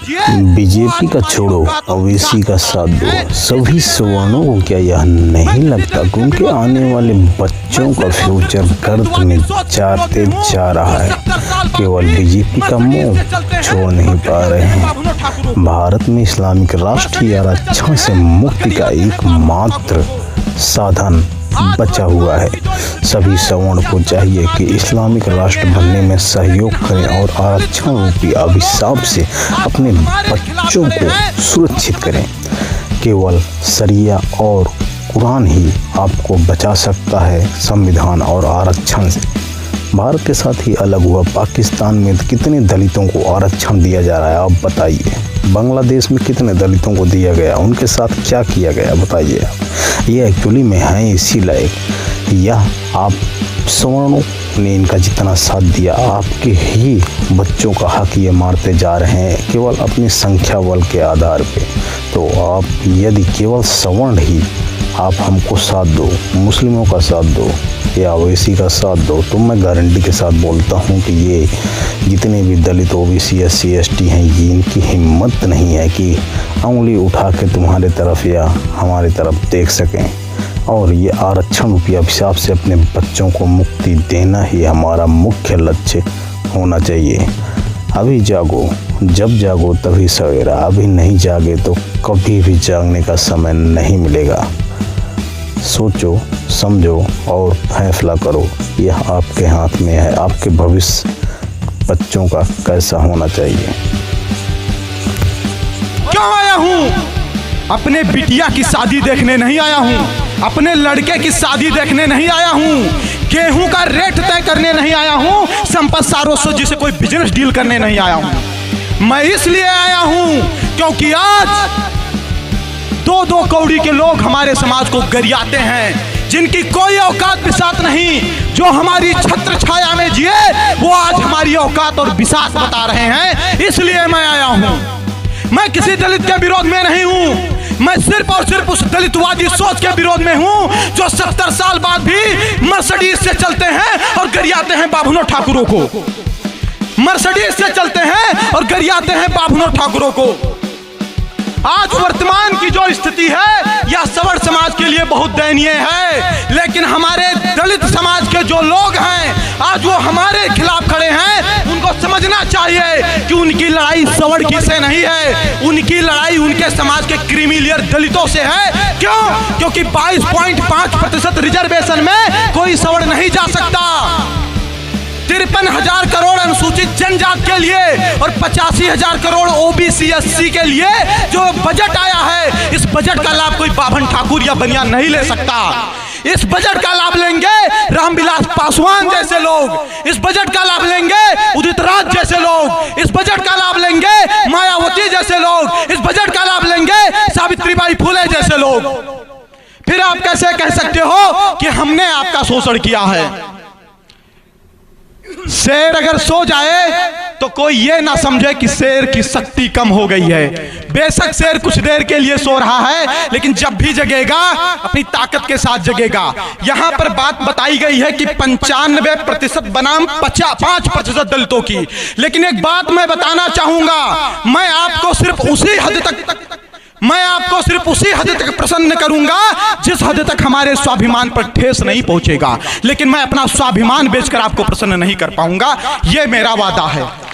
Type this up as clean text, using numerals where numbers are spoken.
BJP का छोड़ो, ओवैसी का साथ दो। सभी सवर्णों को क्या यह नहीं लगता कि उनके आने वाले बच्चों का फ्यूचर गर्त में जाते जा रहा है? केवल बीजेपी का मुंह छोड़ नहीं पा रहे हैं। भारत में इस्लामिक राष्ट्र ही आरक्षण से मुक्ति का एकमात्र साधन बचा हुआ है। सभी सवर्ण को चाहिए कि इस्लामिक राष्ट्र बनने में सहयोग करें और आरक्षण रूपी अभिशाप से अपने बच्चों को सुरक्षित करें। केवल शरिया और कुरान ही आपको बचा सकता है संविधान और आरक्षण से। भारत के साथ ही अलग हुआ पाकिस्तान में कितने दलितों को आरक्षण दिया जा रहा है, आप बताइए। बांग्लादेश में कितने दलितों को दिया गया, उनके साथ क्या किया गया, बताइए आप। ये एक्चुअली में है इसी लायक। यह आप सवर्णों ने इनका जितना साथ दिया, आपके ही बच्चों का हक ये मारते जा रहे हैं केवल अपनी संख्या बल के आधार पे। तो आप यदि केवल सवर्ण ही आप हमको साथ दो, मुस्लिमों का साथ दो या ओवैसी का साथ दो, तो मैं गारंटी के साथ बोलता हूँ कि ये जितने भी दलित ओबीसी SC ST हैं, ये इनकी हिम्मत नहीं है कि उंगली उठा के तुम्हारे तरफ या हमारी तरफ देख सकें। और ये आरक्षण रूपी अभिशाप से अपने बच्चों को मुक्ति देना ही हमारा मुख्य लक्ष्य होना चाहिए। अभी जागो, जब जागो तभी सवेरा। अभी नहीं जागे तो कभी भी जागने का समय नहीं मिलेगा। सोचो, समझो और फैसला करो। यह आपके हाथ में है, आपके भविष्य बच्चों का कैसा होना चाहिए। क्यों आया हूँ? अपने बिटिया की शादी देखने नहीं आया हूँ, अपने लड़के की शादी देखने नहीं आया हूँ, गेहूं का रेट तय करने नहीं आया हूँ, संपत सारों जी से कोई बिजनेस डील करने नहीं आया हूँ। मैं इसलिए आया हूँ क्योंकि आज दो कौड़ी के लोग हमारे समाज को गरियाते हैं, जिनकी कोई औकात बिसात नहीं, जो हमारी छत्र छाया में जिए, वो आज हमारी औकात और बिसात बता रहे हैं। इसलिए मैं आया हूँ। मैं किसी दलित के विरोध में नहीं हूँ, मैं सिर्फ और सिर्फ उस दलितवादी सोच के विरोध में हूँ जो 70 साल बाद भी मर्सिडीज से चलते हैं और गरियाते हैं बाभनों ठाकुरों को। मर्सिडीज से चलते हैं और गरियाते हैं बाभनों ठाकुरों को। आज वर्तमान की जो स्थिति है यह सवर्ण समाज के लिए बहुत दयनीय है, लेकिन हमारे दलित समाज के जो लोग हैं आज वो हमारे खिलाफ खड़े हैं। उनको समझना चाहिए कि उनकी लड़ाई सवर्ण की से नहीं है, उनकी लड़ाई उनके समाज के क्रीमिलियर दलितों से है। क्यों? क्योंकि 22.5% रिजर्वेशन में कोई सवर्ण नहीं जा सकता। 53,000 करोड़ अनुसूचित जनजाति के लिए और 85,000 करोड़ OBC SC के लिए जो बजट आया है, इस बजट का लाभ कोई बाभन ठाकुर या बनिया नहीं ले सकता। इस बजट का लाभ लेंगे रामविलास पासवान जैसे लोग, इस बजट का लाभ लेंगे उदित राज जैसे लोग, इस बजट का लाभ लेंगे मायावती जैसे लोग, इस बजट का लाभ लेंगे सावित्रीबाई फुले जैसे लोग। फिर आप कैसे कह सकते हो कि हमने आपका शोषण किया है? शेर अगर सो जाए तो कोई ये ना समझे कि शेर की शक्ति कम हो गई है। बेशक शेर कुछ देर के लिए सो रहा है, लेकिन जब भी जगेगा अपनी ताकत के साथ जगेगा। यहां पर बात बताई गई है कि 95% बनाम 5% दलितों की। लेकिन एक बात मैं बताना चाहूंगा, मैं आपको सिर्फ उसी हद तक प्रसन्न करूंगा जिस हद तक हमारे स्वाभिमान पर ठेस नहीं पहुंचेगा। लेकिन मैं अपना स्वाभिमान बेचकर आपको प्रसन्न नहीं कर पाऊंगा, यह मेरा वादा है।